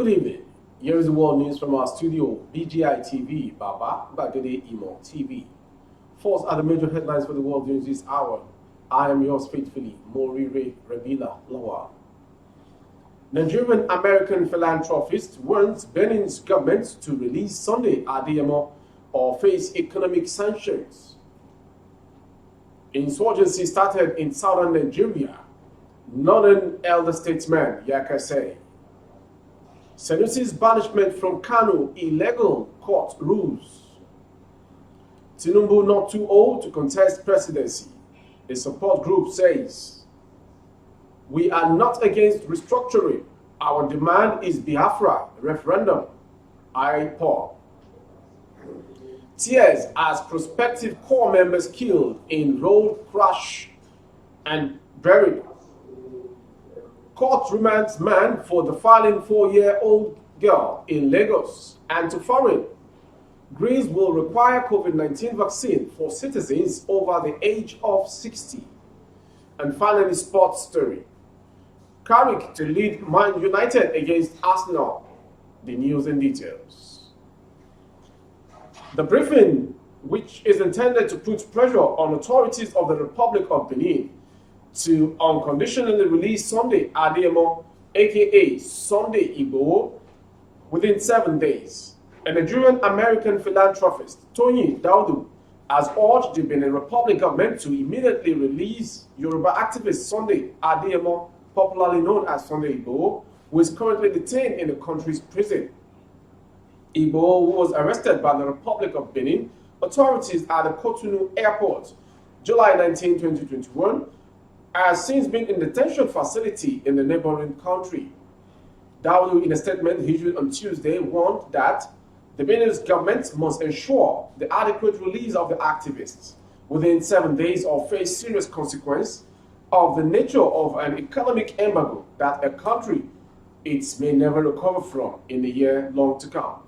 Good evening. Here is the world news from our studio, BGI TV, Baba Bagede Imo TV. First are the major headlines for the world news this hour. I am yours faithfully, Morire Rebila Lawal. Nigerian American philanthropist warns Benin's government to release Sunday Adeyemo or face economic sanctions. Insurgency started in southern Nigeria. Northern elder statesman Yaka say. Sanusi's banishment from Kano, illegal court rules. Tinubu not too old to contest presidency. A support group says, we are not against restructuring. Our demand is Biafra, referendum. Paul. Tears as prospective corps members killed in road crash and buried. Court remands man for the filing 4-year-old girl in Lagos and to foreign. Greece will require COVID-19 vaccine for citizens over the age of 60. And finally, sports story. Carrick to lead Man United against Arsenal. The news and details. The briefing, which is intended to put pressure on authorities of the Republic of Benin to unconditionally release Sunday Adeyemo, aka Sunday Igboho, within 7 days. A Nigerian American philanthropist, Tony Daudu, has urged the Benin Republic government to immediately release Yoruba activist Sunday Adeyemo, popularly known as Sunday Igboho, who is currently detained in the country's prison. Igboho, who was arrested by the Republic of Benin authorities at the Cotonou airport, July 19, 2021, has since been in detention facility in the neighboring country. Daudu, in a statement issued on Tuesday, warned that the Benin's government must ensure the adequate release of the activists within 7 days or face serious consequence of the nature of an economic embargo that a country may never recover from in the year long to come.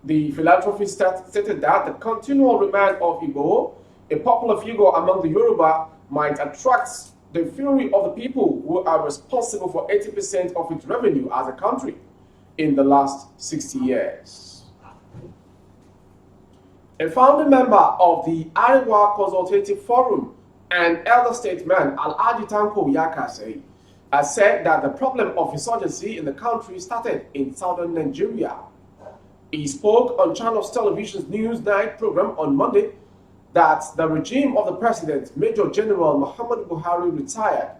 The philanthropist stated that the continual remand of Igboho, a popular figure among the Yoruba, might attract the fury of the people who are responsible for 80% of its revenue as a country in the last 60 years. A founding member of the Arewa Consultative Forum and elder statesman Alhaji Tanko Yakase has said that the problem of insurgency in the country started in southern Nigeria. He spoke on Channels Television's News Night program on Monday that the regime of the president, Major General Muhammadu Buhari, retired,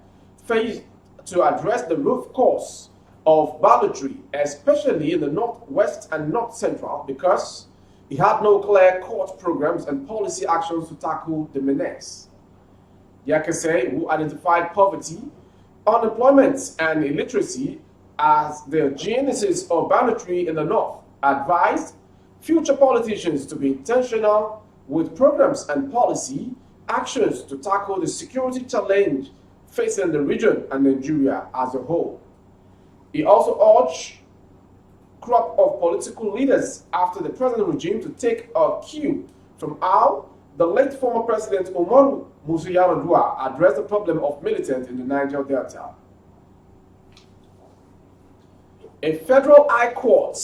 failed to address the root cause of banditry, especially in the northwest and north central, because he had no clear court programs and policy actions to tackle the menace. Yakase, who identified poverty, unemployment, and illiteracy as the genesis of banditry in the north, advised future politicians to be intentional with programs and policy actions to tackle the security challenge facing the region and Nigeria as a whole. He also urged crop of political leaders after the present regime to take a cue from how the late former president Umaru Musa Yar'Adua addressed the problem of militants in the Niger Delta. A federal high court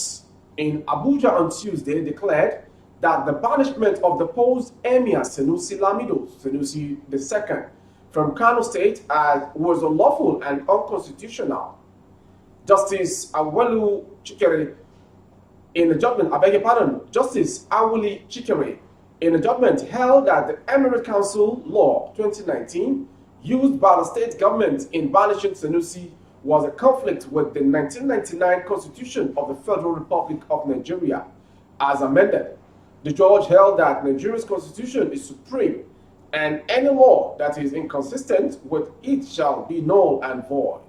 in Abuja on Tuesday declared that the banishment of the deposed Emir Sanusi Lamido Sanusi II from Kano State was unlawful and unconstitutional. Justice Awolu Chikere in the judgment, Justice Awuli Chikere in a judgment held that the Emirate Council Law 2019 used by the state government in banishing Sanusi was a conflict with the 1999 Constitution of the Federal Republic of Nigeria as amended. The judge held that Nigeria's constitution is supreme and any law that is inconsistent with it shall be null and void.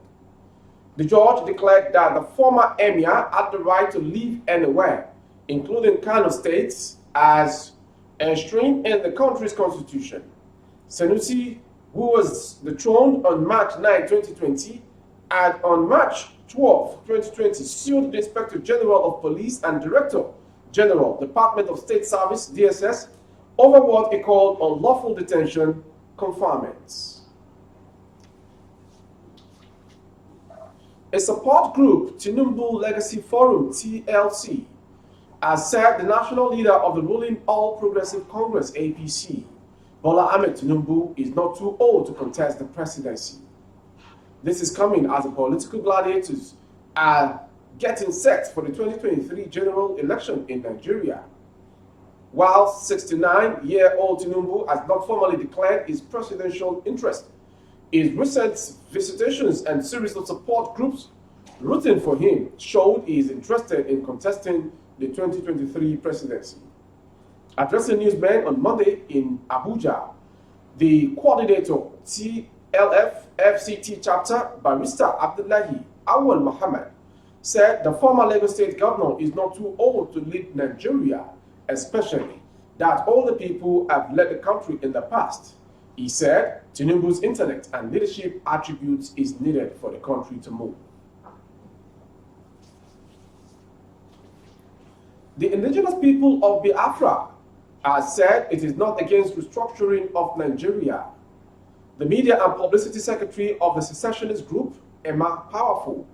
The judge declared that the former emir had the right to live anywhere, including Kano State, as enshrined in the country's constitution. Sanusi, who was dethroned on March 9, 2020, and on March 12, 2020, sued the Inspector General of Police and Director General, Department of State Service, DSS, over what he called unlawful detention confinements. A support group, Tinubu Legacy Forum, TLC, has said the national leader of the ruling All Progressive Congress, APC, Bola Ahmed Tinubu, is not too old to contest the presidency. This is coming as the political gladiators are getting set for the 2023 general election in Nigeria. While 69-year-old Tinubu has not formally declared his presidential interest, his recent visitations and series of support groups rooting for him showed he is interested in contesting the 2023 presidency. Addressing newsmen on Monday in Abuja, the coordinator, TLF FCT chapter, Barrister Abdullahi Awal Muhammad, said the former Lagos State governor is not too old to lead Nigeria, especially that all the people have led the country in the past. He said Tinubu's intellect and leadership attributes is needed for the country to move. The indigenous people of Biafra has said it is not against restructuring of Nigeria. The Media and Publicity Secretary of the secessionist group, Emma Powerful,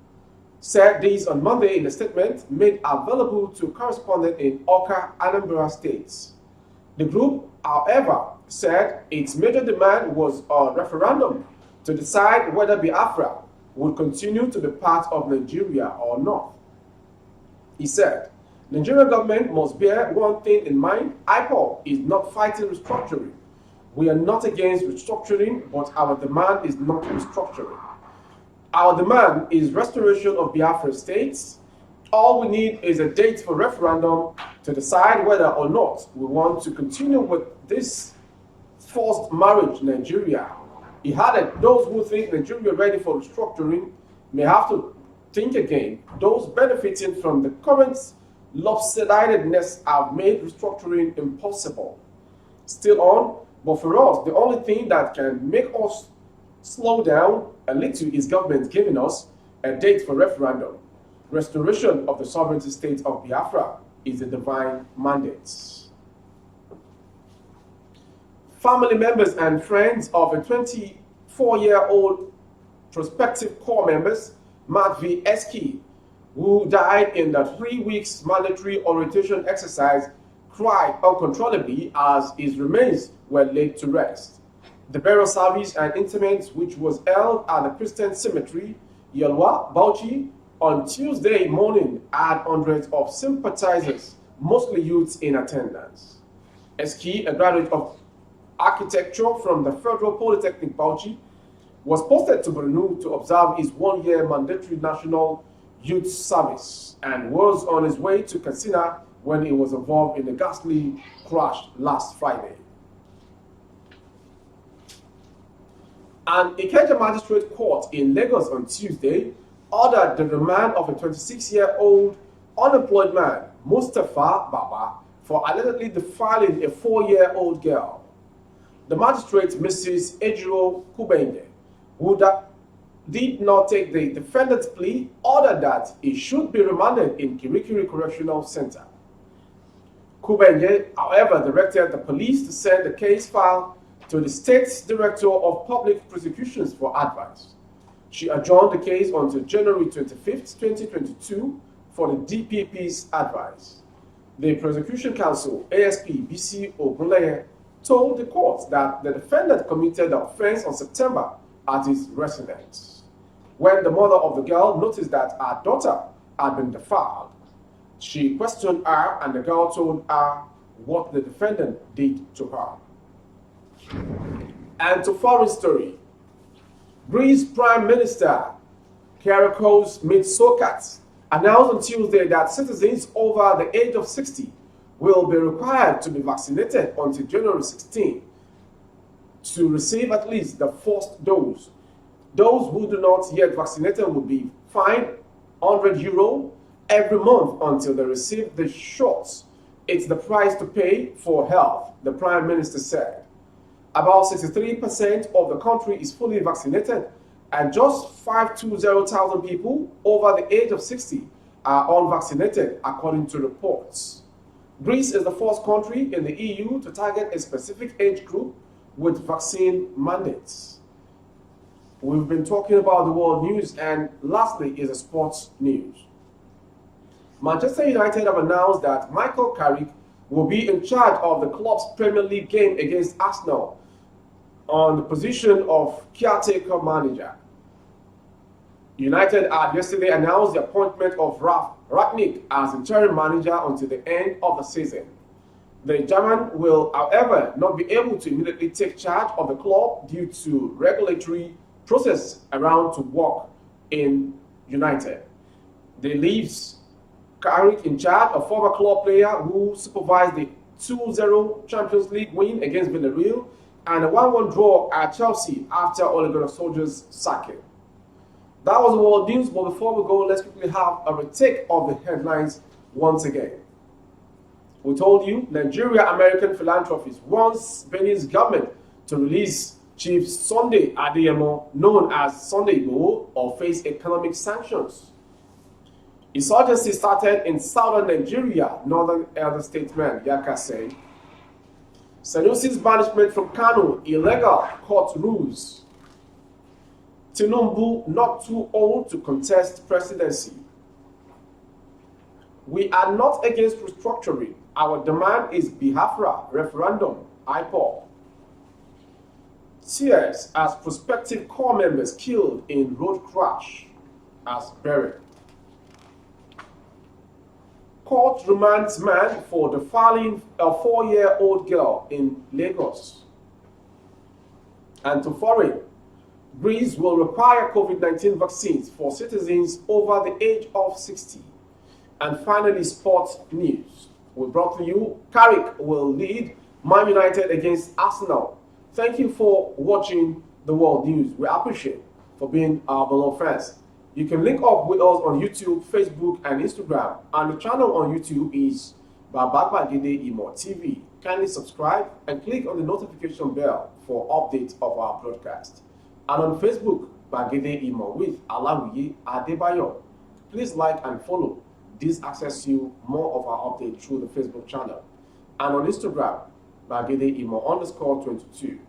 said this on Monday in a statement made available to correspondents in Awka, Anambra states. The group, however, said its major demand was a referendum to decide whether Biafra would continue to be part of Nigeria or not. He said, Nigerian government must bear one thing in mind: IPOB is not fighting restructuring. We are not against restructuring, but our demand is not restructuring. Our demand is restoration of Biafra states. All we need is a date for referendum to decide whether or not we want to continue with this forced marriage Nigeria. He added, those who think Nigeria ready for restructuring may have to think again. Those benefiting from the current lopsidedness have made restructuring impossible. Still on, but for us, the only thing that can make us slow down a little is government giving us a date for referendum. Restoration of the sovereignty state of Biafra is a divine mandate. Family members and friends of a 24-year-old prospective corps members, Matt V. Eski, who died in the 3 weeks mandatory orientation exercise, cried uncontrollably as his remains were laid to rest. The burial service and interment, which was held at the Christian Cemetery, Yelwa, Bauchi, on Tuesday morning, had hundreds of sympathizers, mostly youths, in attendance. Eski, a graduate of architecture from the Federal Polytechnic Bauchi, was posted to Borno to observe his one-year mandatory national youth service and was on his way to Katsina when he was involved in a ghastly crash last Friday. An Ikeja Magistrate Court in Lagos on Tuesday ordered the remand of a 26-year-old unemployed man, Mustafa Baba, for allegedly defiling a 4-year-old girl. The magistrate, Mrs. Ejiro Kubenge, who did not take the defendant's plea, ordered that he should be remanded in Kirikiri Correctional Center. Kubenge, however, directed the police to send the case file to the State's Director of Public Prosecutions for advice. She adjourned the case until January 25, 2022 for the DPP's advice. The Prosecution Counsel, ASP BC Ogunleye, told the court that the defendant committed the offense on September at his residence. When the mother of the girl noticed that her daughter had been defiled, she questioned her and the girl told her what the defendant did to her. And to foreign story, Greece Prime Minister Kyriakos Mitsotakis announced on Tuesday that citizens over the age of 60 will be required to be vaccinated until January 16 to receive at least the first dose. Those who do not yet vaccinated will be fined €100 every month until they receive the shots. It's the price to pay for health, the Prime Minister said. About 63% of the country is fully vaccinated, and just 520,000 people over the age of 60 are unvaccinated, according to reports. Greece is the first country in the EU to target a specific age group with vaccine mandates. We've been talking about the world news, and lastly is the sports news. Manchester United have announced that Michael Carrick will be in charge of the club's Premier League game against Arsenal on the position of caretaker manager. United had yesterday announced the appointment of Ralf Rangnick as interim manager until the end of the season. The German will, however, not be able to immediately take charge of the club due to regulatory process around to work in United. They leaves Carrick in charge, a former club player who supervised the 2-0 Champions League win against Villarreal and a 1-1 draw at Chelsea after Ole Gunnar Solskjaer's sacking. That was the world news, but before we go, let's quickly have a retake of the headlines once again. We told you Nigeria-American Philanthropist wants Benin's government to release Chief Sunday Adeyemo, known as Sunday Igboho, or face economic sanctions. Insurgency started in southern Nigeria, northern elder statesman Yaka said. Sanusi's banishment from Kano, illegal court rules. Tinubu not too old to contest presidency. We are not against restructuring. Our demand is Biafra, referendum, IPOB. Tears as prospective corps members killed in road crash as buried. Court remands man for defiling a 4-year-old girl in Lagos. And to foreign, Greece will require COVID-19 vaccines for citizens over the age of 60. And finally, sports news. We brought to you, Carrick will lead Man United against Arsenal. Thank you for watching the world news. We appreciate for being our beloved fans. You can link up with us on YouTube, Facebook, and Instagram. And the channel on YouTube is Babagide Imo TV. Kindly subscribe and click on the notification bell for updates of our broadcast. And on Facebook, Bagede Imo with Alawiye Adebayo. Please like and follow. This access you more of our updates through the Facebook channel. And on Instagram, Bagede Imo _22.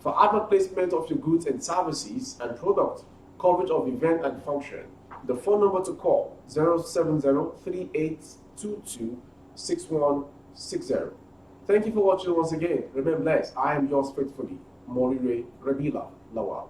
For advert placement of your goods and services and products, coverage of event and function, the phone number to call 070-3822-6160. Thank you for watching once again. Remember blessed. I am yours faithfully, Morire Rebila Lawal.